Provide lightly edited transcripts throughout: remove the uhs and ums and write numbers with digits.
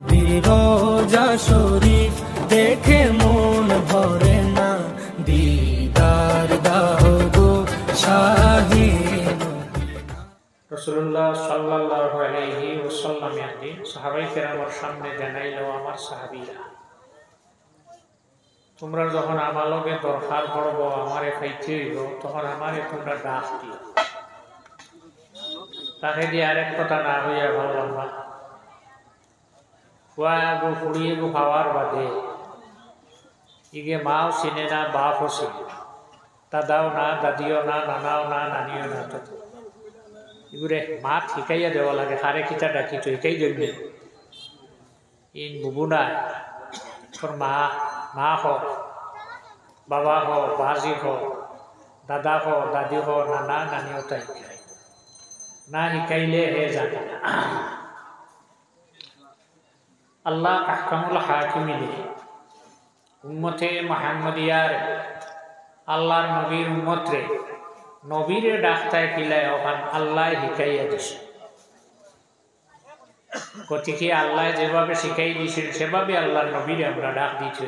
রোজা শরীফ দেখে মন ভরে না, দিদার দাও গো শাহে মদিনা। রাসূলুল্লাহ সাল্লাল্লাহু আলাইহি ওয়াসাল্লাম একদিন সাহাবায়ে কেরামের সামনে জানাইল, আমার সাহাবীরা, তোমরা যখন আমার লগে দরকার পড়ব, আমারে খাইতে হইব, তখন আমারে তোমরা ডাক দিও। তাকে দিয়ে আরেক কথা না হইয়া ভাবলাম না, খুয়াগো ফুড়িয়েগো খাওয়ার বাদে ইগে মাও চিনে না, বাপও চিনে না, দাদাও না, দাদিও না, নানাও না, নানিও না। এগুলো মাত শিকাইয়া দেওয়া লাগে, হারে খিতা ডাকি তো শিকাই দেবে। ইন বুবু নাই, তোর মা হোক, বাবা হোক, বাজি হোক, দাদা হোক, দাদি হোক, নানা নানিও তাই শিকায় না, শিকাইলে হে জানে না। আল্লাহ আহকামুল হাকিমিনে উম্মতে মুহাম্মদিয়ার আল্লাহর নবীর উম্মতরে নবীরে ডাক্তায় কিলায় ওখান আল্লাহ শিখাইয়া দিছে। গতিকে আল্লাহ যেভাবে শিখাই দিয়েছেন সেভাবে আল্লাহর নবীরে আমরা ডাক দিতে।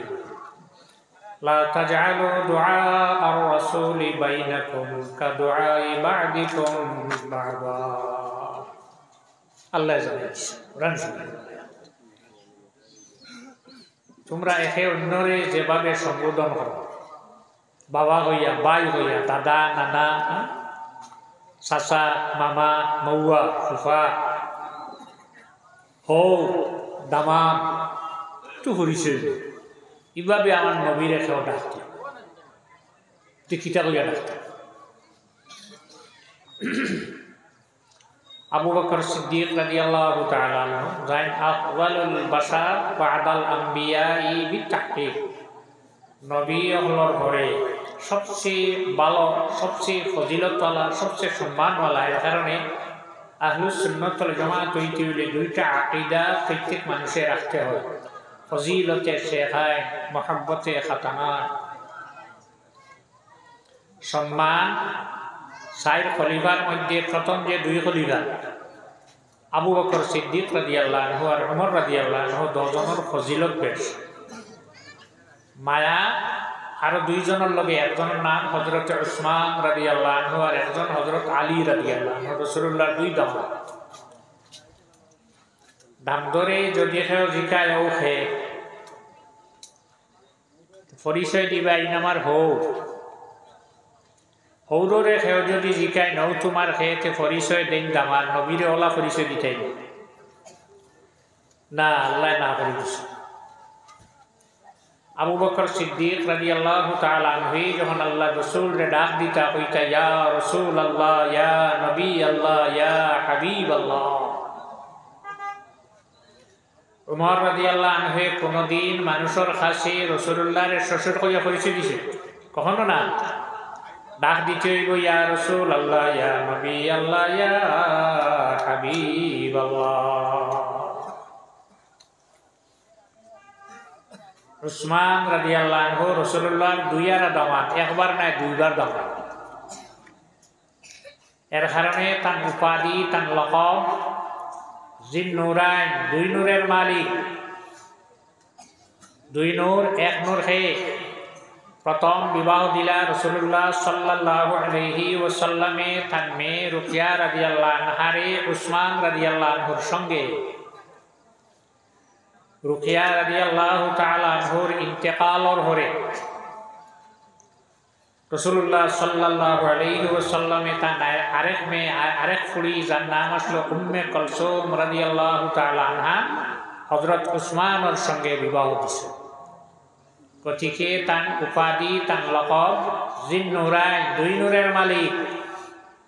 লা তাজআলু দুআ আর-রাসূলি বাইনাকুম কাদুআই বা'দিকুম বা'দা। আল্লাহ জানাইছে কোরআন শরীফে, তোমরা একে অন্যরে যেভাবে সম্বোধন করো, বাবা হইয়া, বাই হইয়া, দাদা, নানা, চাচা, মামা, মৌয়া, ফুফা, হৌ, দামাম, একটু হরিছে, এইভাবে আমার নবীর একেও ডাকত। টিকিটা হইয়া ডাকত। আবু বকর সিদ্দিক রাদিয়াল্লাহু তাআলা আনহু যান আফদালুল বাশার বা'দাল আমবিয়াই বিতাহকিক, নবী হলর ঘরে সবচেয়ে ভালো, সবচেয়ে ফজিলতওয়ালা, সবচেয়ে সম্মানওয়ালা। এর কারণে আহলুস সুন্নাত ওয়াল জামাত হইতে হইলে দুইটা আকীদা প্রত্যেক মানুষের রাখতে হয়: ফজিলতে শেখায়, মহব্বতে খাতানা। সম্মান চার খলিফার মধ্যে প্রথম যে দুই খলিফা আবু বকর সিদ্দিক রাদিয়াল্লাহু আনহু আর ওমর রাদিয়াল্লাহু আনহু, দুজনের ফজিলত বেশ। মায়া আরো দুইজনের লগে, একজনের নাম হযরত উসমান রাদিয়াল্লাহু আনহু আর একজন হযরত আলী রাদিয়াল্লাহু আনহু, রাসূলুল্লাহর দুই দামাত। দাম ধরে যদি কেউ জিকায় ও খে পরিচয় দিবা, ইন আমার হৌ হৌরে খেয়ে যদি জিকায় নৌ তোমার খেয়েতে পরিচয় দেন দামার, নবীরে ওলা পরিচয় দিতাই না, আল্লাহ না করে দিছে। আবু বকর সিদ্দিক রাদিয়াল্লাহু তাআলা আনহু যখন আল্লাহ রাসূলরে ডাক দিতা, কইতা ইয়া রাসূলুল্লাহ, ইয়া নবী আল্লাহ, ইয়া হাবিব আল্লাহ। ওমর রাদিয়াল্লাহু আনহু কোনদিন মানুষের কাছে রাসূলুল্লাহর শ্বশুর কইয়া পরিচয় দিছে? কখনো না। ডাক দিতে হইব ইয়া রাসূল আল্লাহ, ইয়া নবী আল্লাহ, ইয়া হাবিব আল্লাহ। উসমান রাদিয়াল্লাহু আনহু রাসূলুল্লাহর দুইয়ার দামাত, একবার নাই দুইবার দামাত। এর কারণে তার উপাধি, তার লকব জিন নূরাইন, দুই নূরের মালিক। দুই নূর, এক নূর হে। প্রথম বিবাহ দিলা রাসূলুল্লাহ সাল্লাল্লাহু আলাইহি ওয়াসাল্লামে তার মেয়ে রুকিয়া রাদিয়াল্লাহু আনহারে উসমান রাদিয়াল্লাহু আনহুর সঙ্গে। রুকিয়া রাদিয়াল্লাহু তাআলা আনহুর ইন্তেকালর পরে রাসূলুল্লাহ সাল্লাল্লাহু আলাইহি ওয়াসাল্লামে তার আরেক মেয়ে, আরেক ফুড়ি, যার নাম আসলো উম্মে কুলসুম রাদিয়াল্লাহু তাআলা আনহা, হযরত উসমানের সঙ্গে বিবাহ দিছে। গতিকে তার উপাধি, তার লকব জিন নূরাইন, দুই নূরের মালিক।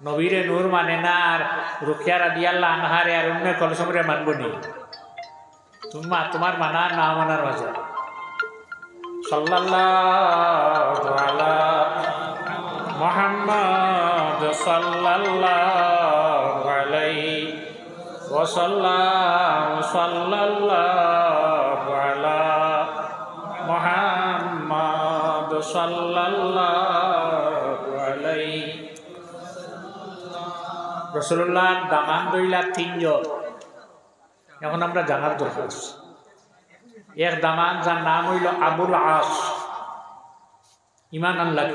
নবীরে নূর মানে না, আর রুকিয়া রাদিয়াল্লাহু আনহারে আর উম্মে কুলসুমরে মানবনি? তোমার মানা না মানার মাঝে। সাল্লাল্লাহু আলা মুহাম্মদ সাল্লাল্লাহু আলাইহি ওয়াসাল্লাম, সাল্লাল্লাহু আলা মুহাম্মদ সাল্লাল্লাহু আলাইহি। রাসূলুল্লাহর দামান দইলা তিনজন। এখন আমরা জানার দরকার। এক দামান যার নাম হইল আবুল আস, ইমান আল্লাহ।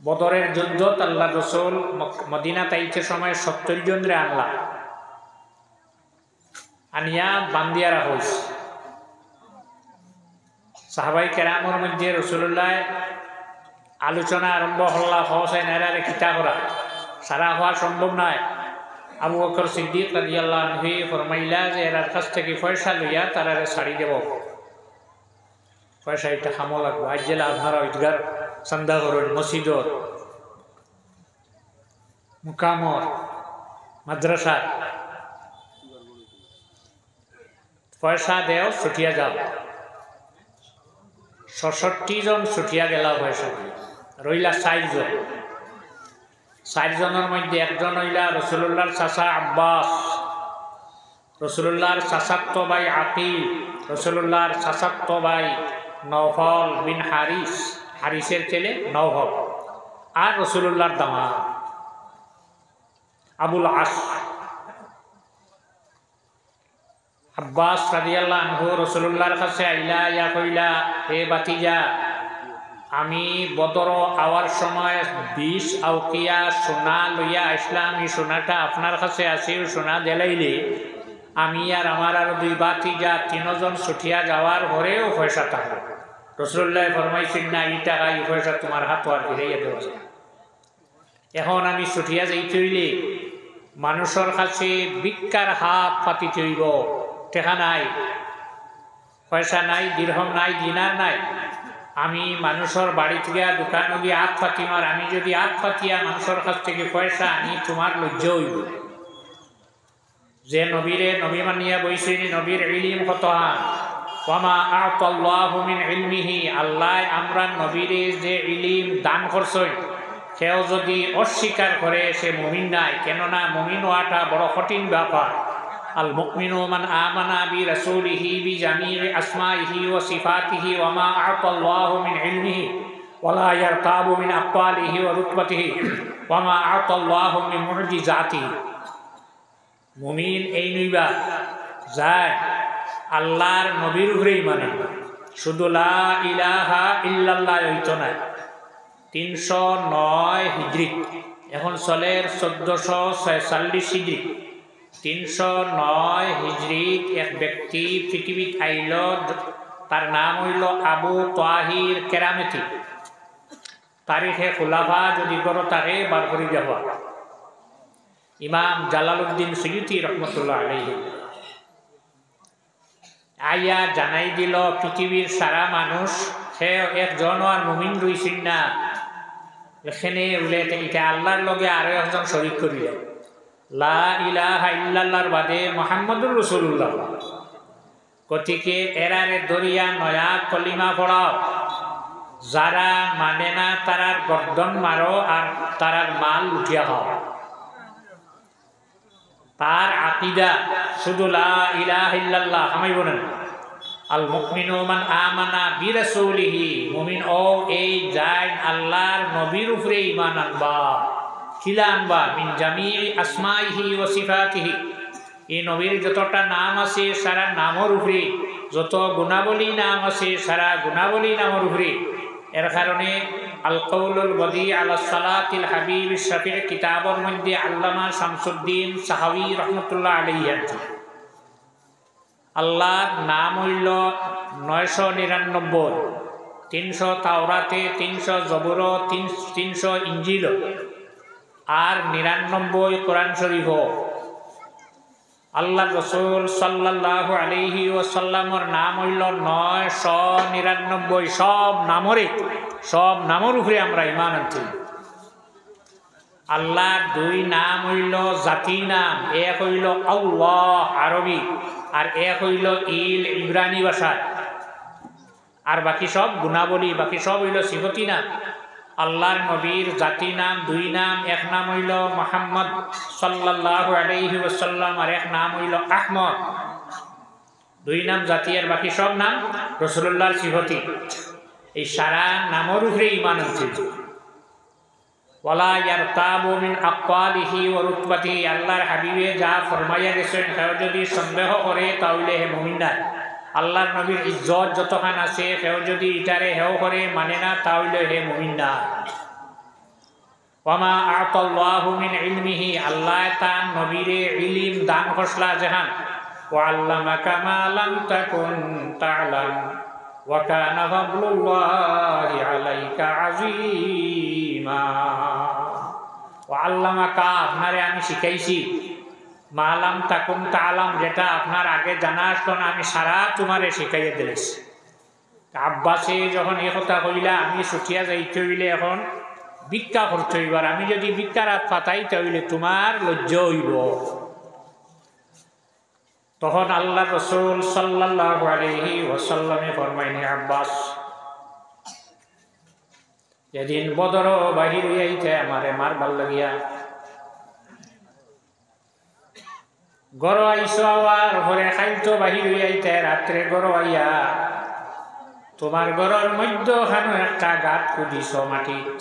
বদরের যুদ্ধত আল্লাহ রসুল মদিনা তাইতে সময় 70 জন রে আনলা, আনিয়া বান্দিয়া রাখা হয়েছে। সাহাবাই কেরামর মধ্যে রসুল্লাহ আলোচনা আরম্ভ হল্লা হোসেন এরারে কিতা করা সারা হওয়া সম্ভব নয়। আবু বকর সিদ্দিক রাদিয়াল্লাহু আনহু ফরমাইলা যে এরার কাছ থেকে পয়সা লইয়া তারারে ছাড়ি দেব, পয়সা এটা খামো লাগবো। আজ জেলা আপনারা ঈদগার চান্দা করুন, মসজিদর, মুকামর, মাদ্রাসা পয়সা দেও, ছুটিয়া যাও। 66 জন ছুটিয়া গেল পয়সা, রইলা 4 জন। 4 জনের মধ্যে একজন হইলা রসুল্লাহর চাচা আব্বাস, রসুল্লাহর চাচাত্ত ভাই আকিল, রসুল্লাহর চাচাত্ত ভাই নওফল বিন হারিস, হারিসের ছেলে নওফল, আর রসুল্লাহর দামা আবুল আস। আব্বাস রাদিয়াল্লাহু আনহু রসুল্লাহর কাছে আইলা, ইয়া কইলা, হে বাতিজা, আমি বদর আওয়ার সময় 20 আউকিয়া সোনা লইয়া আসলাম, এই সোনাটা আপনার কাছে আছে, ওই সোনা দেলাইলে আমি আর আমার আরো 2 বাতিজা 3 জন ছুটিয়া যাওয়ার পরেও পয়সা থাকবে। রসুল্লাহ ফরমাইছেন না, এই টাকা এই পয়সা তোমার হাত আর ফিরাইয়া দেওয়া যায়। এখন আমি ছুটিয়া যাইতে হইলে মানুষের কাছে ভিক্ষার হাত পাতিতে হইব, টেকা নাই, পয়সা নাই, দিরহম নাই, দিনার নাই। আমি মানুষের বাড়ি থেকে দোকানে গিয়ে হাত পাতিম, আর আমি যদি হাত পাতিয়া মানুষের কাছ থেকে পয়সা আনি তোমার লজ্জা হইব। যে নবীরে নবী মানিয়া বইছেন, নবীর ইলম কত হান, ওয়ামা আতাল্লাহু মিন ইলমিহি, আল্লাহ আমরা নবীরে যে ইলম দান করছেন, সেও যদি অস্বীকার করে সে মুমিন নাই। কেননা মুমিন হওয়াটা বড় কঠিন ব্যাপার। আল মুমিনু মান আমানা বি রাসূলিহি বি জামিই আসমাইহি ওয়া সিফাতিহি ওয়া মা আতাল্লাহু মিন ইলমিহি ওয়া লা ইয়ারতাবু মিন আকওয়ালিহি ওয়া রুতবাতিহি ওয়া মা আতাল্লাহু মিন মুজিজাতিহি। মুমিন এই নইবা যায় আল্লাহর নবীর উপরে ঈমান আনবে, শুধু লা ইলাহা ইল্লাল্লাহ হইতো না। 309 হিজরি, এখন চলে 1446 হিজরি। 309 হিজরি এক ব্যক্তি পৃথিবীত আইল, তার নাম হইল আবু তাহির কেরামতি। তারিখে খুলাফা যদি করো তারে বার করে যাব। ইমাম জালালউদ্দিন সুয়ুতি রহমতুল্লাহ আলাইহি আইয়া জানাই দিল পৃথিবীর সারা মানুষ সে একজন আর মুমিন রইছেন না, এখানে উল্লেখ এটা আল্লাহর লগে আরো একজন শরীক করিল, লা ইলাহা ইল্লাল্লাহর বাদে মুহাম্মদুর রাসূলুল্লাহ। গতিকে এরারে দরিয়া নয়া কলিমা পড়াও, যারা মানে না তারার গর্দন মারো আর তারার মাল লুটিয়া খাও। তার আকীদা শুধু লা ইলাহা ইল্লাল্লাহ, হামাইব না। আল মুমিনু মান আমানা বি রাসূলিহি, মুমিন ও এই যাই আল্লাহর নবীর উপরে ঈমান আনবা। কিলা আনবা? মিন জামিই আসমাইহি ওয়া সিফাতিহি, এই নবীর যতটা নাম আছে সারা নামের উপরে, যত গুণাবলী নাম আছে সারা গুণাবলী নামের উপরে। এর কারণে আল কওলুল বদি আলা সালাতিল হাবিব শাফিঈ কিতাবের মধ্যে আল্লামা শামসুদ্দিন সাহাবী রাহমাতুল্লাহ আলাইহি আল্লাহর নাম হইল 999, 300 তাওরাতে, 300 জবুর, 300 ইঞ্জিল, আর 99 কোরআন শরীফ। আল্লাহ রসুল সাল্লাল্লাহু আলাইহি ওয়াসাল্লামর নাম হইল 999। সব নামের উপরে আমরা ঈমান আনছি। আল্লাহর 2 নাম হইল জাতি নাম, এক হইল আল্লাহ আরবি আর এক হইল ইব্রানি ভাষা, আর বাকি সব গুণাবলী, বাকি সব হইল সিফতি নাম। আল্লাহর নবীর জাতি নাম 2 নাম, এক নাম হইল মুহাম্মদ সাল্লাল্লাহু আলাইহি ওয়াসাল্লাম আর এক নাম হইল আহমদ। 2 নাম জাতি আর বাকি সব নাম রাসূলুল্লাহর সিফতি। এই সারা নামের উপরে ঈমান আনছি। ওয়ালা ইয়ারতাবু মিন আকওয়ালিহি ওয়া রুতবাতিহি, আল্লাহর হাবিবে যা ফরমাইয়া গেছেন কেউ যদি সন্দেহ করে তাহলে হে মুমিন না। আল্লাহর নবীর ইজ্জত যতখান আছে সেও যদি ইটারে হেও করে মানে না তাহলে হে মুমিন না। ওয়ামা আতাল্লাহু মিন ইলমিহি, আল্লাহ তার নবীরে ইলম দান করছলা জাহান। ওয়া আল্লামাকা মা লাম তাকুন তা'লাম ওয়া কানা ফাদলুল্লাহি আলাইকা আযীমা। ওয়া আল্লামাকা, আপনারে আমি শিখাইছি, মা লাম তাকুন তা'লাম, যেটা আপনার আগে জানা আসতো না আমি সারা তোমারে শিখাইয়া দিয়েছি। আব্বাসে যখন এই কথা কইলা আমি ছুটিয়া যাইতে হইলে এখন ভিক্ষা করতে হইবার, আমি যদি ভিক্ষার হাত পাতাইতে হইলে তোমার লজ্জা হইব। তখন আল্লাহ রাসূল সাল্লাল্লাহু আলাইহি ওয়াসাল্লামে ফরমাইনি, আব্বাস যেদিন বদর বাহির হইয়াইতে আমারে মারবার লাগিয়া গড় আইসো, আবার ঘরে খাইতো বাহির হইয়াইতে রাত্রে গড় আইয়া তোমার গড়ের মধ্যখানে একটা গাঁত খুদিস মাটিত।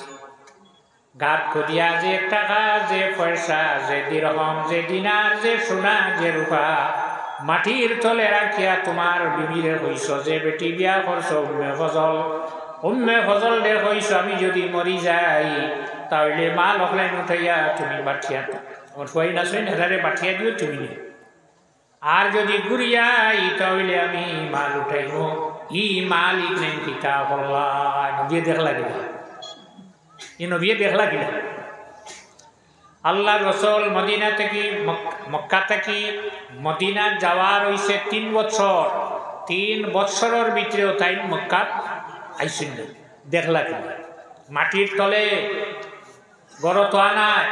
গাঁত খুদিয়া যে টাকা, যে পয়সা, যে দিরহম, যে দিনার, যে সোনা, যে রূপা মাটির তলে রাখিয়া তোমার বিবিরে কইস যে বেটি বিয়া করছ উম্মে ফজল দে কইস আমি যদি মরি যাই তাহলে মা লখলাই উঠাইয়া তুমি বাঠিয়া ওই না শুন হেদারে বাঠিয়া দিও তুমি। আর যদি ঘুরিয়াই তাহলে আমি মাল উঠাইব। ই মালিক নেন পিতা হল্লা নবিয়ে দেখলা কিনা, ই নবিয়ে দেখলা কিনা। আল্লাহ রসুল মদিনা থেকে মক্কা থেকে মদিনা যাওয়ার হইছে 3 বছর। 3 বছরের ভিতরেও তাই মক্কা আইসেন না, দেখলা কিনা। মাটির তলে গড় তো আনায়।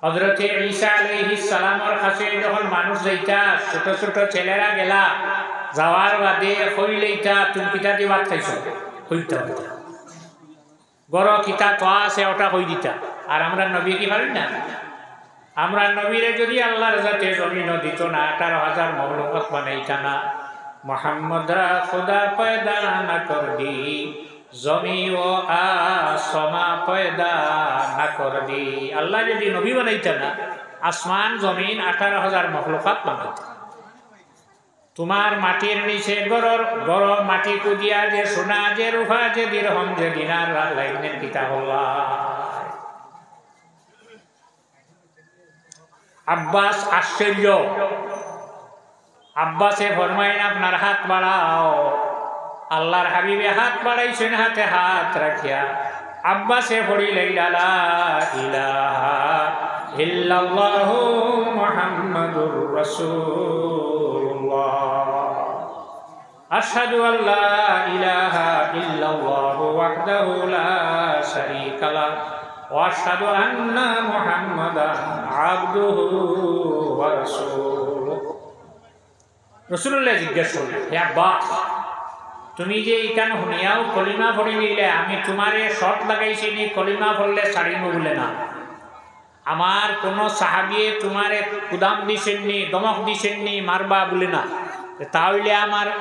হযরতে ঈসা আলাইহিস সালামের কাছে যখন মানুষ যাইতা, ছোট ছোট ছেলেরা গেলা, যাওয়ার বাদে কইলেইতা তুমি কিতা দিয়ে ভাত খাইছ, কইতা গড় কিতা তো আছে ওটা কই দিতা। আর আমরা নবী কি পারি না? আমরা নবীরে যদি আল্লাহর যাতে জমিন দিত না, 18,000 মখলুকাত বানাইতা না, মোহাম্মদ রা খুদা পয়দা না কর দি, জমি ও আসমা পয়দা না কর দি। আল্লাহ যদি নবী বানাইতা না, আসমান জমিন 18,000 মখলুকাত বানাইতা। তোমার মাটির নিচে গড় মাটি কুদিয়া যে সোনা, যে রূপা, যে দিরহম, যে দিনার লাইনের কিতা হল্লা। আব্বাস আশ্চর্য। আব্বাসে ফরমাইন আপনার হাত বাড়াও। আল্লাহর হাবিবে হাত বাড়াইছেন, হাতে হাত রাখিয়া আব্বাসে পড়িলেন লা ইলাহা ইল্লাল্লাহু মুহাম্মাদুর রাসূলুল্লাহ, আশহাদু আল্লা ইলাহা ইল্লাল্লাহু ওয়াহদাহু লা শারীকা লাহু ওয়া আশহাদু আন্না মুহাম্মাদান আবদুহু ওয়া রাসূলুহু। রাসূলুল্লাহ জিজ্ঞাসা করলেন, হে আব্বাস, তুমি যে এখানে শুনিয়াও কলিমা পড়ি নিলে, আমি তোমারে শর্ত লাগাইছি নি কলিমা পড়লে ছাড়িব বলে না। আমার কোনো সাহাবিয়ে তোমারে কুদাম দিছেননি, দমক দিছেননি, মারবা বলে না। তাহলে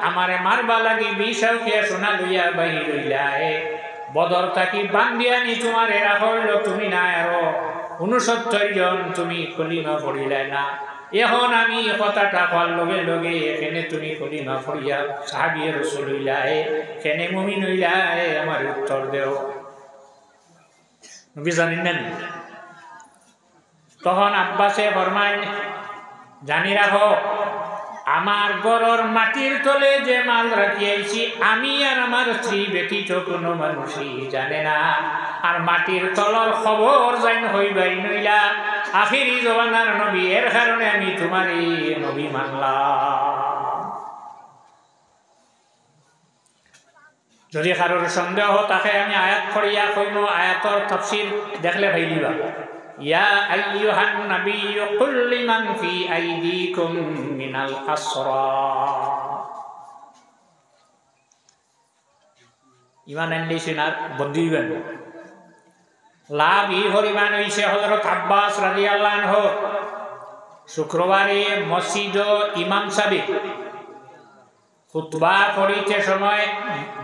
আমারে মারবা লাগি বিষাউকিয়া সোনা লইয়া বাহির হইলা বদর থাকি বান্ধিয়া নি তোমারে রাখা হইল, তুমি না আরো 69 জন তুমি কলিমা পড়িলে না। এখন আমি কথাটা হওয়ার লগে লগে এখানে তুমি কলিমা পড়িয়া সাহাবিয়ে রাসূল হইলা, এখানে মুমিন হইলা, আমার উত্তর দেও। নবী জানেন না। তখন আব্বাসে ফরমাইন, জানি রাখো আমার গড়র মাটির তলে যে মাল রাখিয়াছি আমি আর আমার স্ত্রী ব্যতীত কোনো মানুষই জানে না। আর মাটির তলর খবর জান হইবাই নইলা আখিরি জমানার নবী, এর কারণে আমি তোমারই নবী মানলাম। যদি কারোর সন্দেহ থাকে আমি আয়াত পড়িয়া কইম, আয়াতর তাফসীর দেখলে ভাইলিবা। ইয়া আইয়ুহান নাবিয়্যু কুল লিমান ফি আইদিকুম মিনাল আসরা। ইমান আনলে সিনার বন্দী হইবেন। লাভ ই পরিমাণ হইছে হযরত আব্বাস রাদিয়াল্লাহু আনহু শুক্রবারে মসজিদ ইমাম সাহেব খুতবা পড়িতে সময়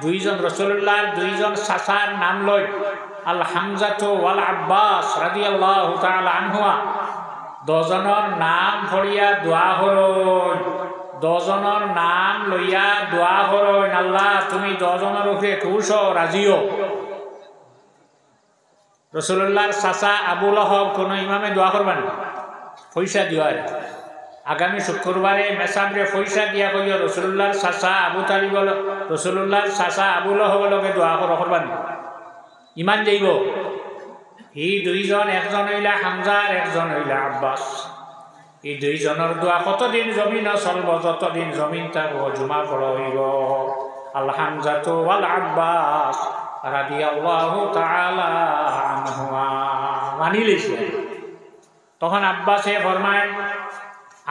2 জন রাসূলুল্লাহর 2 জন চাচার নাম লয়, আল হামজাতু ওয়াল আব্বাস রাদিয়াল্লাহু তাআলা আনহুমা। 2 জনের নাম পড়িয়া দোয়া করুন, 10 জনের নাম লইয়া দোয়া করো, আল্লাহ তুমি 10 জনের উপরে খুশ হও, রাজিও। রাসূলুল্লাহর চাচা আবু লহব কোন ইমামে দোয়া করবেন পয়সা দিওয়ার। আগামী শুক্রবারে মেসাবরে পয়সা দিয়া কইও রাসূলুল্লাহর চাচা আবু তালিব, রাসূলুল্লাহর চাচা আবু লহবলকে দোয়া করবেন, ইমান যাইব। এই 2 জন, একজন হইলা হামজা আর একজন হইলা আব্বাস। এই 2 জনের দোয়া কতদিন জমিন চলব, যতদিন জমিন থাকব জুমা পড়া হইব। আল হামজাতু ওয়াল আব্বাস রাদিয়াল্লাহু তাআলা আনহুমা মানিলিস। তখন আব্বাসে ফরমায়,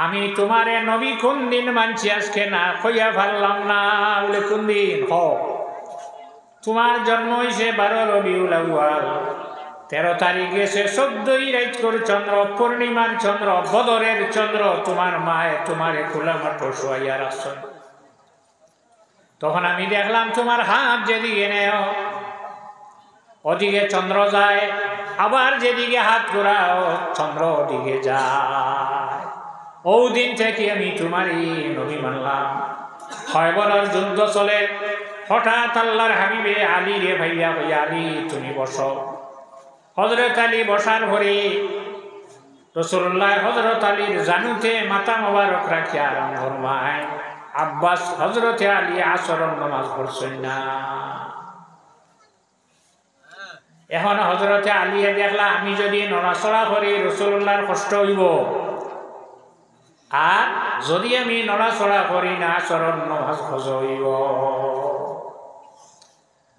আমি তোমারে নবী কোন দিন মানছি আজকে না কইয়া পারলাম না। বলে কোন দিন? তোমার জন্ম হইছে 12 রবিউল আউয়াল, 13 তারিখ গেছে 14ই রাইতকর চন্দ্র, পূর্ণিমার চন্দ্র, বদরের চন্দ্র। তোমার মায়ে তোমারে খোলা মাঠ শোয়াইয়া রাখছেন। তখন আমি দেখলাম তোমার হাত যেদিকে নেও ওদিকে চন্দ্র যায়, আবার যেদিকে হাত ঘোরাও চন্দ্র ওদিকে যায়। ও দিন থেকে আমি তোমারই নবী মানলাম। খয়বরের যুদ্ধ চলে, হঠাৎ আল্লাহর হাবিবে আলী রে ভাইয়া ভাইয়া আলী তুমি বসো। হযরত আলী বসার পরে রাসূলুল্লাহ হযরত আলীর জানুতে মাথা মোবারক রাখিয়া আরাম ফরমায়। আব্বাস হযরতে আলী আসরের নামাজ পড়ছেন না। এখন হযরতে আলী দেখলা আমি যদি নড়াচড়া করি রাসূলুল্লাহর কষ্ট হইব, আর যদি আমি নড়াচড়া করি না আসরের নামাজ ফজ হইব।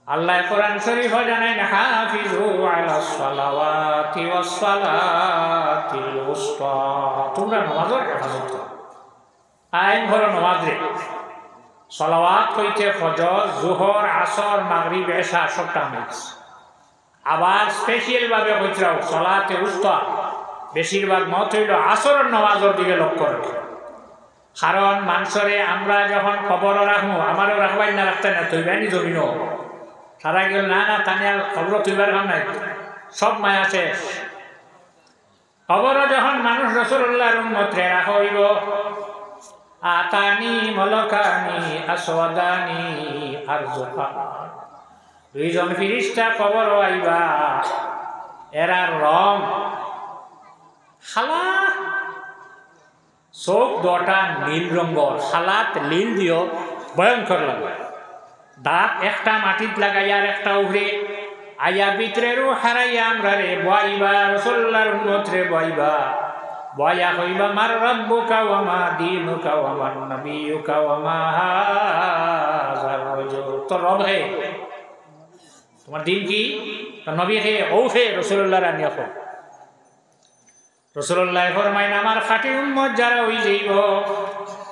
আল্লাহ কোরআন শরীফে জানেন, হাফিজু আলাস সালাওয়াতি ওয়াস সালাতিল উসতা, তোমরা নামাজের হেফাজত করো। আইন হলো নামাজ রে। সালাওয়াত কইতে ফজর, যোহর, আসর, মাগরিব, এশা সবটা মিক্স। আবার স্পেশাল ভাবে কইরাও সালাতে উসতা, বেশিরভাগ মত হইল আসরের নামাজের দিকে লক্ষ্য রাখে। কারণ মানুষরে আমরা যখন খবর রাখবো, আমারও রাখবাই না, রাখতে না তৈবানি জমিন সারা গেল না না তানিয়া খবর তুইবার কাম নাই, সব মায়া শেষ। খবরও যখন মানুষ রাসূলুল্লাহর উম্মতরে রাখা হইব, আতানি মলকানি আসওয়াদানি আরজুকা, 2 জন ফেরেশতা খবর আইবা, এরা রং খালা চোখ 2টা নীল রঙর, খালাত নীল দিও ভয়ঙ্কর লাগে। দাঁত একটা মাটিত লাগাইয়া আর একটা উভরে আইয়া ভিতরেরও হারাইয়া আমরা রে বইবা, রাসূলুল্লাহর উম্মত রে বইবা, বয়া কইবা মার রাব্বুকা ওয়া মা দীনুকা ওয়া মান নাবিয়ুকা ওয়া মা হাযার রাজুল, তো রব হে, তোমার দিন কি, নবী হে, ও হে রাসূলুল্লাহর আনিয়া কো। রাসূলুল্লাহ ফরমাইন, আমার খাঁটি উম্মত যারা হই যাইব,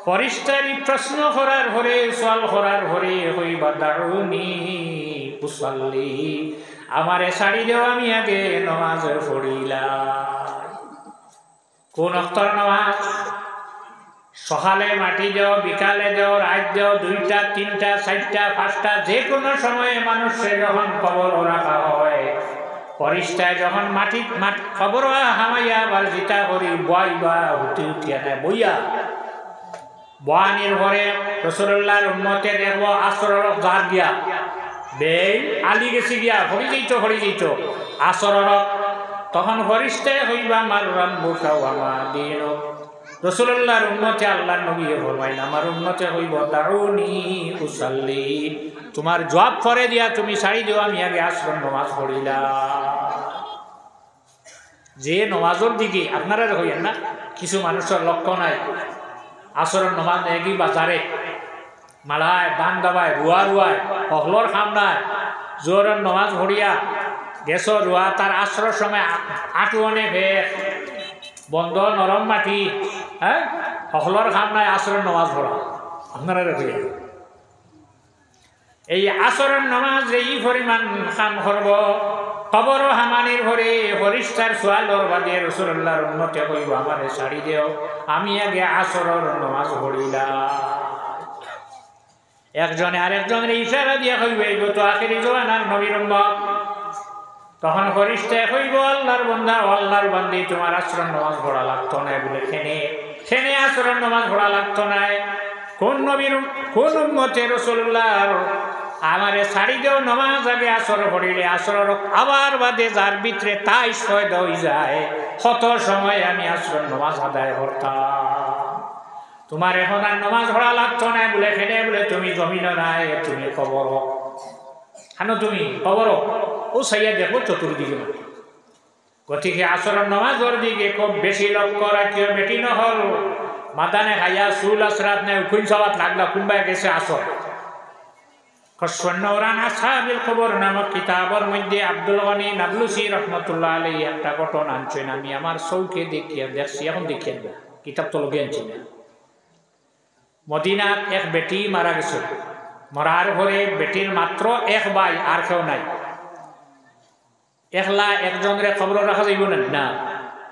ফরিস্তারি প্রশ্ন করার পরে, সওয়াল করার পরে হইবা দাউনি উসাল্লি, আমারে ছাড়ি দেও আমি আগে নামাজ পড়িলাম। কোন অক্তর নামাজ? সকালে মাটি দেও, বিকালে দেও, রাত দেও, 2টা 3টা 4টা 5টা, যে কোনো সময়ে মানুষের যখন খবর রাখা হয়, ফরিস্তায় যখন মাটি খবর হামাইয়া আবার জিতা করি বইবা, উঠি উঠিয়া নেয় বইয়া বয়ানির ঘরে রাসূলুল্লাহর উম্মতে দেখবো আসরের গার গিয়া বেই আলী গেছি গিয়া হরি যেত আসরের, তখন ফরিস্তায় হইবা মার রাব্বুকা ওয়া মা দীনুক। রাসূলুল্লাহর উম্মতে আল্লাহর নবী ফরমাইন, আমার উম্মতে হইব দাউনি উসাল্লি, তোমার জবাব করে দিয়া তুমি ছাড়ি দিও আমি আগে আসরের নামাজ পড়িলাম। যে নামাজের দিকে আপনারা হইয়েন না, কিছু মানুষের লক্ষ্য নাই, আসরের নামাজ নেগি বাজারে মালায় দান দাবায় রুয়ায় হকলর খাম নাই, জোরের নামাজ ভরিয়া গেছ রুয়া, তার আসরের সময় আটুয়ানে ভের বন্ধ নরম মাটি, হ্যাঁ হকলর খাম নাই, আসরের নামাজ ভরা আপনারা হইয়া। এই আসরের নামাজ এই পরিমাণ খাম করব, খবর হামানির ঘরে ফরিস্তার সোয়ালর বাদে রাসূলুল্লাহর উম্মতে কইব আমারে ছাড়ি দেও আমি আগে আসরের নামাজ পড়িলাম। একজনে আরেকজনের ইশারা দিয়া কইব এই তো আখিরি জওয়ানার নবীর উম্মত। তখন ফরিস্তায় কইব আল্লাহর বান্দা ও আল্লাহর বান্দি তোমার আসরের নামাজ পড়া লাগতো না, বলে খেনে আসরের নামাজ পড়া লাগতো না। কোন নবীর কোন উম্মতে রাসূলুল্লাহ আমারে ছাড়ি দেও নমাজ আগে আসর পড়িলে আসর আবার বাদে যার ভিতরে তাই শয়দা হয়ে যায় কত সময় আমি আসর নমাজ আদায় করতাম। তোমার এখন আর নমাজ পড়া লাগতো না বলে খেলে বলে তুমি জমিন নাই তুমি কবর কেন তুমি কবর ও সাইয়া দেখো চতুর্দিকে গতিকে আসর নমাজের দিকে খুব বেশি লক্ষ্য রাখিও বেটি নহল মাদানে খাইয়া চুল আসরাত নাই উকুন সবাত লাগলা কোনবাই গেছে আসর খসওয়ান আসহাবিল খবর নামক কিতাবের মধ্যে আব্দুল গনি নাবলুসি রহমতুল্লাহ আলাইহি একটা ঘটনা আনছেন। আমি আমার চৌকে দেখছি এখন দেখিয়ে না কিতাব তো লগে আনছি না। মদিনাত এক বেটি মারা গেছে, মরার ঘরে বেটির মাত্র এক ভাই আর কেউ নাই, একলা একজনের খবর রাখা যাইব না।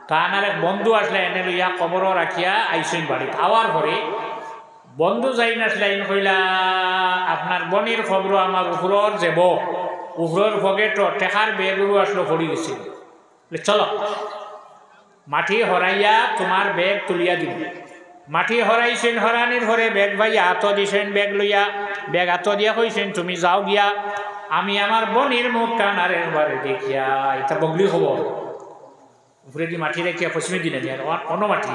তার এক বন্ধু আসলে এনে লইয়া খবর রাখিয়া আইসেন বাড়ি আওয়ার ঘরে বন্ধু যাই নাসলাইন কইলা আপনার বনির খবর আমার উপরের যাব উপরের পকেট টেকার বেগও আসলো পড়ি গেছিল, চলো মাটি হরাইয়া তোমার ব্যাগ তুলিয়া দিব। মাটি হরাইছেন, হরানির ঘরে ব্যাগ ভাই হাত দিছেন, ব্যাগ লইয়া ব্যাগ হাত দিয়া কইছেন তুমি যাও গিয়া আমি আমার বনির মুখ কান আর একবারে দেখিয়া এটা বগলি খবর উপরে দি মাটি রেখিয়া পশ্চিমে দিনে দিয়ে অন্য মাটি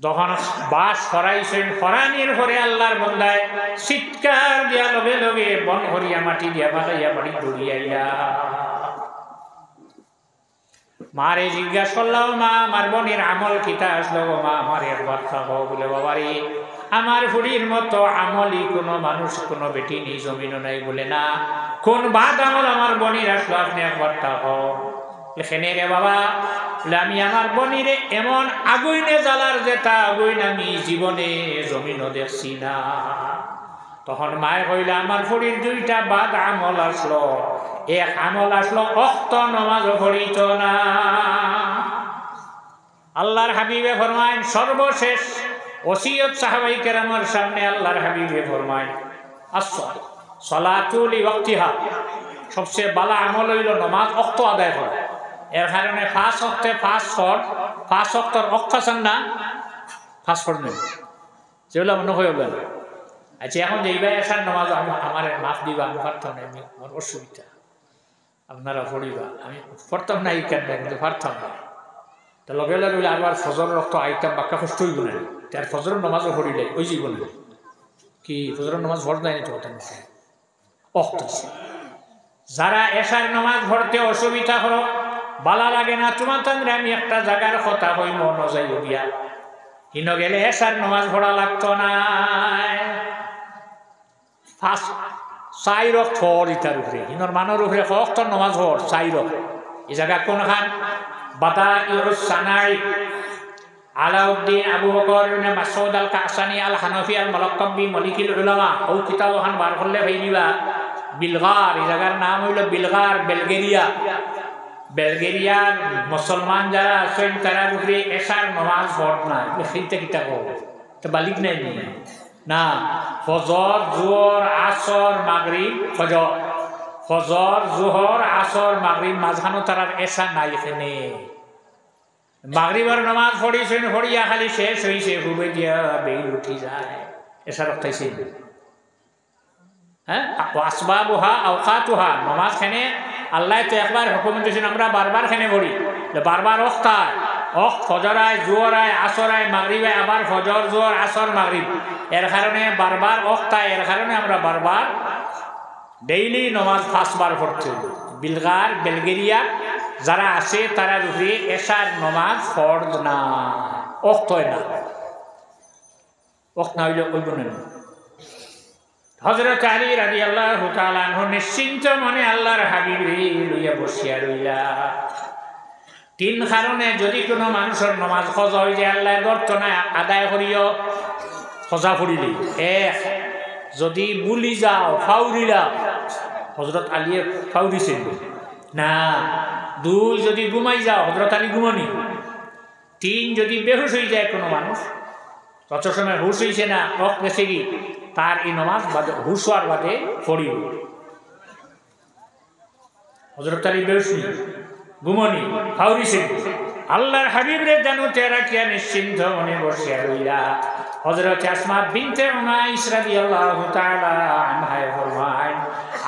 যখন বাস হরাইছেন হরানির ঘরে আল্লাহর বন্দায় চিৎকার দিয়া লগে লগে বন হরিয়া মাটি দিয়া বাগাইয়া বাড়ি দৌড়িয়াইয়া মারে জিজ্ঞাসা করলাম মা আমার বোনের আমল কিতা আসলো মা আমার একবার থাকো বলে বাবারে আমার ফুড়ির মতো আমলই কোনো মানুষ কোনো বেটি নেই জমিনও নাই বলে না কোন বাদ আমল আমার বোনের আসলো আপনি একবার থাকো এখানে রে বাবা আমি আমার বনিরে এমন আগুইনে জ্বালার যেটা আগুইন আমি জীবনে জমিনও দেখছি না। তখন মায়ে কইলা আমার ফুড়ির দুইটা বাদ আমল আসলো, এক আমল আসলো অক্ত নমাজ পড়িত না। আল্লাহর হাবিবে ফরমায় সর্বশেষ ওসিয়ত সাহাবাই কেরামের সামনে আল্লাহর হাবিবে ফরমায় সলাতুল ওয়াক্তিহা সবচেয়ে বালা আমল হইল নমাজ অক্ত আদায় করা। এর কারণে পাঁচ অক্তর অক্ত আছেন না পাঁচ ফোর নেই যেগুলো মনে হয়ে গেল। আচ্ছা এখন যেইবার আসার নমাজ আমার মাফ দিবা আমি পারতাম না, আমি আমার অসুবিধা আপনারা পড়িবা আমি পড়তাম না এই কেন কিন্তু পারতাম না। তো লগে লগে আবার ফজর রক্ত আইতাম বাক্কা কষ্ট হইব না তার ফজরের নমাজও পড়িলে ওই জীবন কি ফজরের নমাজ ভর দেয়নি তো কথা নিচ্ছে অক্ত আছে। যারা এসার নমাজ ভরতে অসুবিধা হলো বালা লাগে না তোমার তান্দ্রে আমি একটা জায়গার কথা হই মন যাই গিয়া হিন গেলে এসার নমাজ ভরা লাগতো না চাই রক ফর ইটার উপরে হিনর মানের উপরে অক্তর নমাজ ভর চাই রক এই জায়গা কোন খান বাতা ইউরুস সানাই আলাউদ্দিন আবু বকর ইবনে মাসউদ আল কাসানি আল হানাফি আল মালাক্কাবি মালিকুল উলামা ও কিতাব খান বার করলে ভাইনিবা বিলগার এই জায়গার নাম হইল বিলগার বেলগেরিয়ার মুসলমান যারা আছেন তারা উপরে এসার নমাজ পড় না সেইটা কিতা কব তো বালিক নাই না ফজর জোহর আসর মাগরিব ফজর জোহর আসর মাগরিব মাঝখানো তারার এসা নাই এখানে মাগরিবের নমাজ পড়িছেন পড়িয়া খালি শেষ হইছে হুবে দিয়া বেল উঠি যায় এসার রক্তাইছে হ্যাঁ আসবাবুহা আওকাতুহা নমাজ খানে আল্লাহ তো একবার হুকুম দিয়েছেন আমরা বারবার খানে পড়ি বারবার অক্তায় ফজর আয় জোহর আয় আসর আয় মাগরিব আয় আবার ফজর জোহর আসর মাগরিব এর কারণে বারবার অক্তায় এর কারণে আমরা বারবার ডেইলি নমাজ পাঁচবার পড়তে বেলগেরিয়া যারা আছে তারা উপরে এসার নমাজ ফরজ না অক্তয় না অক্ত না হইলে ওইব না। হযরত আলী রাদিয়াল্লাহু তাআলা আনহু নিশ্চিন্ত মনে আল্লাহর হাবিবে লইয়া বসিয়া রইলা। তিন কারণে যদি কোনো মানুষের নমাজ খজা হয়ে যায় আল্লাহ ধরত না আদায় করিও খজা পড়িলি। এক যদি বুলি যাও ফাউরিলা হযরত আলীয়ে ফাউরিছেন না। দুই যদি ঘুমাই যাও হযরত আলী ঘুমানি। তিন যদি বেহুশ হয়ে যায় কোনো মানুষ তত সময় হুশ হইছে না রক গেছে কি তার এই নমাজ বাদে হুশ হওয়ার বাদে পড়িব। হযরত আলী বেহুশ ঘুমনি ফাউরিছেন আল্লাহর হাবিব রে জানো তেরা কিয়া নিশ্চিন্ত মনে বসিয়া রইলা। হযরত আসমা বিনতে উমাইস রাদিয়াল্লাহু তাআলা আনহা ফরমায়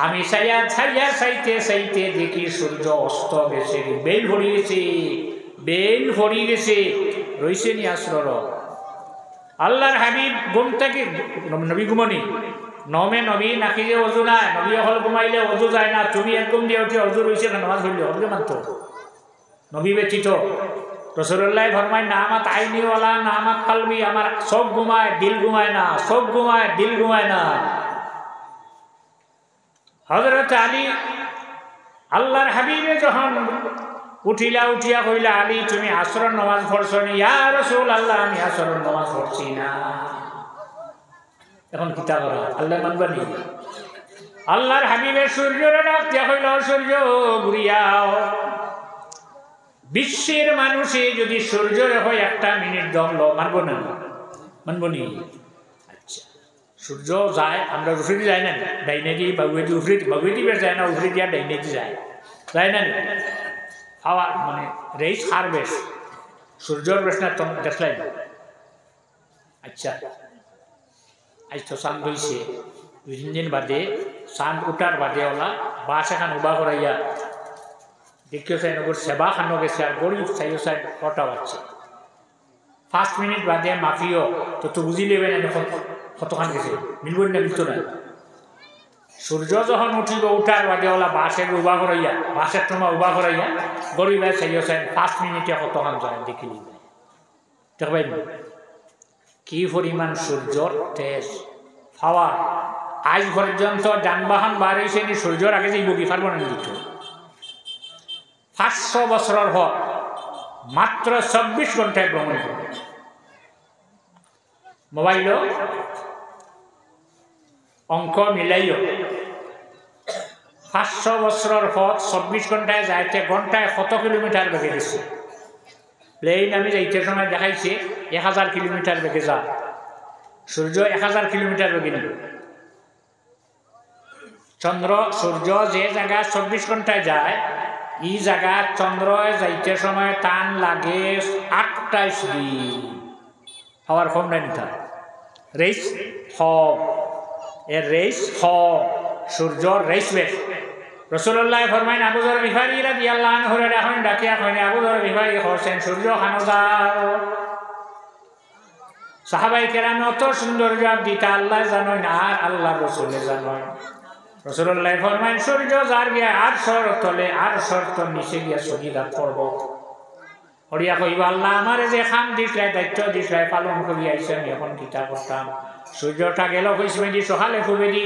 আমি চাইতে দেখি সূর্য অস্ত গেছে, বেল ভরি গেছে রইছে নি আসর। আল্লাহর হাবিব ঘুম থেকে নবী ঘুমনি নমে নবী নাকি যে অজু নাই, নবী হল ঘুমাইলে অজু যায় না, তুমি একদম দিয়ে উঠে অজু রয়েছে নামাজ হইলে হবে মাত্র নবী ব্যতীত। রাসূলুল্লাহ ফরমায় নামাত আইনিওয়ালা নামাত কালবি, আমার চোখ ঘুমায় দিল ঘুমায় না, চোখ ঘুমায় দিল ঘুমায় না। হযরত আলী আল্লাহর হাবিবে যখন উঠিয়া কইলা আলী তুমি আসরের নামাজ পড়ছো নি? ইয়া রাসূলুল্লাহ আমি আসরের নামাজ পড়ছি না। এখন কিতা করা? আল্লাহ মানবানি? আল্লাহর হাবিবের সূর্যরে ডাক দিয়া কইল সূর্য ঘুরিয়াও। বিশ্বের মানুষে যদি সূর্যরে হয় একটা মিনিট দম লো, মানব না? মানব নি? আচ্ছা সূর্য যায়, আমরা উফরিদি যাই না, ডাইনে দিয়ে বাগুয়েদি বাগুয়েদি বের যায় না, উফরিদি আর ডাইনে দিয়ে যায় না হাওয়া মানে রেইস হার বেশ সূর্যর বেশ না তুমি দেখলাই। আচ্ছা আজ তো চাঁদ হয়েছে 2-3 দিন বাদে, চাঁদ উঠার বাদে ওলা বাস এখন উবা করাইয়া দেখিও চাই নগর সেবা খানো গেছে আর গরিব চাইও চাই কটা বাচ্চা 5 মিনিট বাদে মাফিও তো বুঝি নেবেন কতখান গেছে, মিলব না মিলতো না। সূর্য যখন উঠিব উঠার বাদে ওলা বাসের উবা করাইয়া বাসের তোমার উবা করাইয়া গরিব চাইও চাই 5 মিনিটে কতখান যায় দেখিলি দেখবাই না কি পরিমাণ সূর্যর তেজ হাওয়া। আজ পর্যন্ত যানবাহন বার হয়েছে নি সূর্যর আগে যাইব কি পারব না দিত। 500 বছরের হক মাত্র 24 ঘন্টায় ভ্রমণ করবে। মোবাইল অঙ্ক মিলাইও 500 বছরের পথ 24 ঘন্টায় যাইতে ঘন্টায় কত কিলোমিটার বেগে গেছে। প্লেন আমি যাইতে সময় দেখাইছে 1000 কিলোমিটার বেগে যা, সূর্য 1000 কিলোমিটার বেগে নিল। চন্দ্র সূর্য যে জায়গা 24 ঘন্টায় যায় এই জায়গা চন্দ্র যাইতে সময় টান লাগে 28 দিন। হওয়ার কম নাই নিতা রেস রেস সূর্য রেস বেশ। রাসূলুল্লাহ ফরমাইন আবু যর গিফারী রাদিয়াল্লাহু আনহু রে এখন ডাকিয়া কইনে আবু যর গিফারী হোসেন সূর্য খানো যাও। সাহাবায়ে কেরাম অত সুন্দর জবাব দিতা আল্লাহ জানেন আর আল্লাহ রাসূলে জানেন। রাসূলুল্লাহ ফরমাইন সূর্য যার গিয়া আর তলে আর তো নিচে গিয়া সজিদা করব। হরিয়া কইবা আল্লাহ আমারে যে খাম দিছলাই দায়িত্ব দিছলাই পালন করি আইছে আমি এখন কিতা করতাম। সূর্যটা গেল কইসবে দি সকালে খুবে দি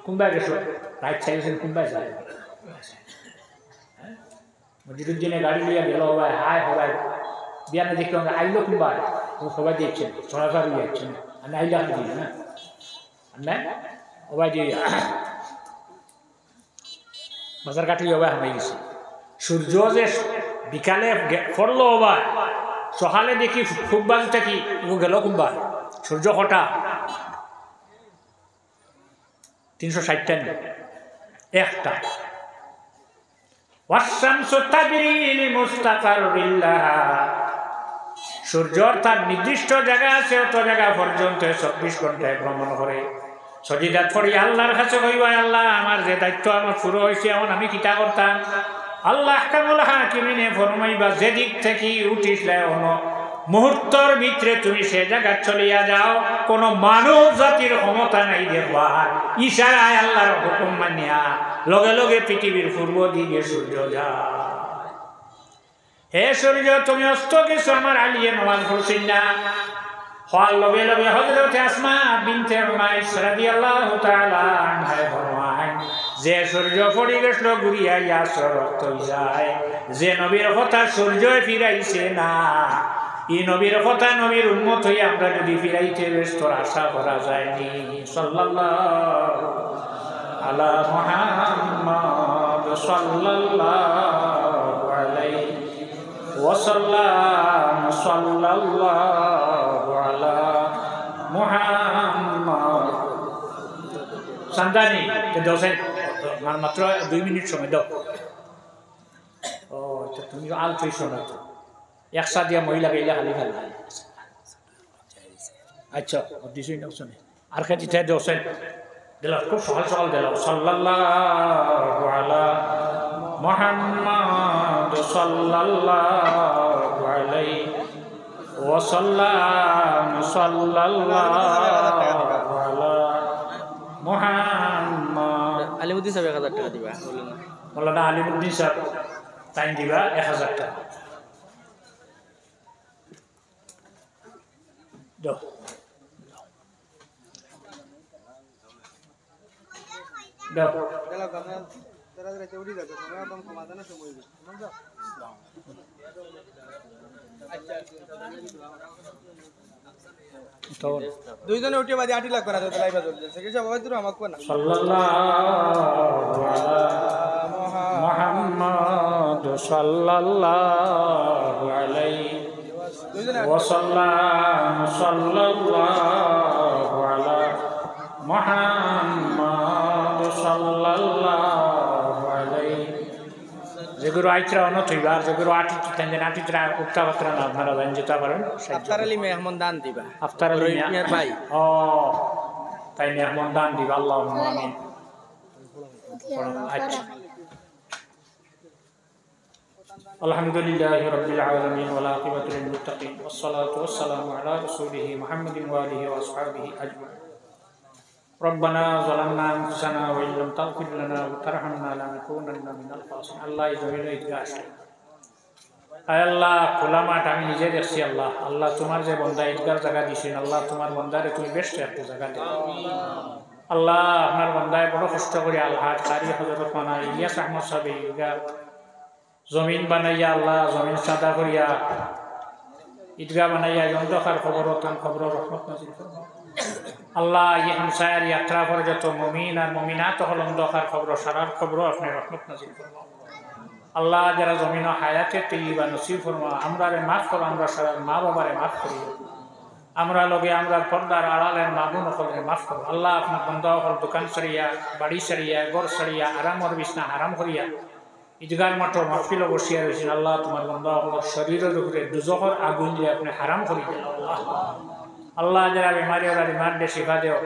কোনবা গেছো রাইট চাইছেন কোনবা যায় মসজিদের দিনে গাড়ি লিয়া গেল ভাই হাই ভাই বিয়ানে দেখতে আইলো কোনবা ও সবাই দেখছেন সরাসরি যাচ্ছেন আমি আইলা দিই না না ওবাই দিয়ে বাজার কাটি ওবাই হামাই গেছে। সূর্য যে বিকালে পড়লো ওবাই সকালে দেখি খুব বাজটা কি ও গেল কোনবা সূর্য কটা 360টা একটা। সূর্য তার নির্দিষ্ট জায়গা আছে, অত জায়গা পর্যন্ত 24 ঘন্টায় ভ্রমণ করে। সজিদাত পড়ি আল্লাহর কাছে কইবা আল্লাহ আমার যে দায়িত্ব আমার শুরু হয়েছে এখন আমি কিতা করতাম। আল্লাহ আহকামুল হাকিমিনে ফরমাইবা যে দিক থেকে উঠিসলে মুহূর্তর ভিতরে তুমি সে জায়গা চলিয়া যাও, কোন মানব জাতির ক্ষমতা নাই দেখবার ইশারায় আল্লাহর হুকুম মানিয়া লগে লগে পৃথিবীর পূর্ব দিকে সূর্য যায়। হে সূর্য তুমি অস্ত কিছু আমার আলিয়ে নামাজ পড়ছেন না। হওয়ার লগে লগে হযরত আসমা বিনতে উমাইস রাদিয়াল্লাহু তাআলা আনহা ফরমায় যে সূর্য পড়ে গেল ঘুরিয়া আসর রক্ত যায়, যে নবীর কথা সূর্য ফিরাইছে না এই নবীর কথা নবীর উম্মত হয়ে আমরা যদি ফিরাইতে ব্যস্ত আশা করা যায়নি। সাল্লাল্লাহু আলা মুহাম্মদ সাল্লাল্লাহু আলাইহি ওয়াসাল্লাম সাল্লাল্লাহু আলা মুহাম্মদ। সন্তানি দোসেন মাত্র 2 মিনিট সময় দাও। ও তো তুমি আলতোই শোনা তো একসাথে দিয়া মহিলা গেলে খালি খালি আচ্ছা দিছই না শুনে আর খাই দিতে দোসেন দিলাম খুব সকাল সকাল দিলাম সাল্লাল্লাহু আলা মুহাম্মদ সাল্লাল্লাহু আলাইহি ওয়া সাল্লাম সাল্লাল্লাহু আলা মুহাম্মদ আলিমুদ্দিন সাহেব 1000 টাকা দিবা বললেন না মাওলানা আলিমুদ্দিন সাহেব টাইম দিবা 1000 টাকা দাও দাও দুইজনে উঠে বাদে 8 লাখ করা যাবে লাইভে চলছে কি সব হবে তুই আমাকে না সাল্লাল্লাহু আলা মুহাম্মদ সাল্লাল্লাহু আলাইহি ওয়া সাল্লাম সাল্লাল্লাহু আলা মুহাম্মদ সাল্লাল্লাহু আলাইহি যেগুলো আইত্রা অনত হইবা আর যেগুলো আটিত্রা উত্তাপাত্রা না আপনারা জানেন যেতে পারেন আফতার আলী মেহমান দান দিবা আফতার আলী ভাই ও তাই মেহমান দান দিবা আল্লাহুম্মা আমিন আচ্ছা আলহামদুলিল্লাহি রাব্বিল আলামিন ওয়া আকিবাতুল লিল মুত্তাকিন ওয়াস সালাতু ওয়াস সালামু আলা রাসূলিহি মুহাম্মাদিন ওয়া আলিহি ওয়া আসহাবিহি আজমাইন ربنا ظلمنا أنفسنا وإن لم تغفر لنا وترحمنا لنكونن من الخاسرين الله জমিন ইতিহাস আয় আল্লাহ খোলা মাঠ আমি নিজে দেখছি আল্লাহ আল্লাহ তোমার যে বন্দা ঈদগার জায়গা দিছেন আল্লাহ তোমার বন্দারে তুমি বেস্ট একটা জায়গা দেও আল্লাহ আপনার বন্দায় বড় কষ্ট করে আলহাজ কারি হযরত মানা ইলিয়াস আহমদ সাহেব ঈদগাহ জমিন বানাইয়া আল্লাহ জমিন সাদা করিয়া ঈদগাহ বানাইয়া জন্দকার খবর তান খবর রহমত নাজিল ফরমাও আল্লাহ এই হামসায়ার যাত্রা করে যত মুমিন আর মুমিনাত হল অন্ধকার খবর সারার খবর আপনি রহমত নাজিল ফরমাও আল্লাহ যারা জমিন হায়াতে তৈবা নসিব ফরমাও আমরা মাফ করো আমরা সারার মা বাবারে মাফ করি আমরা লগে আমরা পর্দার আড়ালের মাবুন হলে মাফ করো আল্লাহ আপনার বন্ধা হল দোকান সারিয়া বাড়ি সারিয়া গড় সারিয়া আরামর বিছনা হারাম করিয়া ঈদগার মাঠ মাহফিল বসিয়া রয়েছেন আল্লাহ তোমার বন্ধা হল শরীরের উপরে দুজখর আগুন দিয়ে আপনি হারাম করি আল্লাহ আল্লাহ যারা বেমারি ওরা বিমার দিয়ে শিখা দেও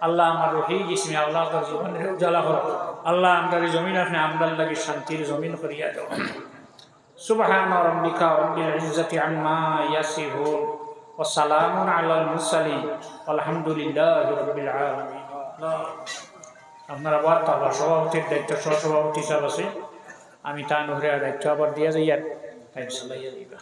আল্লাহ আমার রহি জিসমে আল্লাহ জীবনের উজালা করো আল্লাহ আমরা জমিন আপনি আমদার লাগে শান্তির জমিন করিয়া দেও সুবহানা রাব্বিকা রাব্বিল ইজ্জাতি আম্মা ইয়াসিফুন ওয়া সালামুন আলাল মুরসালিন আলহামদুলিল্লাহি রাব্বিল আলামিন আপনারা বার্তা সভাপতির দায়িত্ব সহসভাপতি সাহেব আছে আমি তার দায়িত্ব আবার দিয়ে যাই আর তাই চালাইয়া দিবা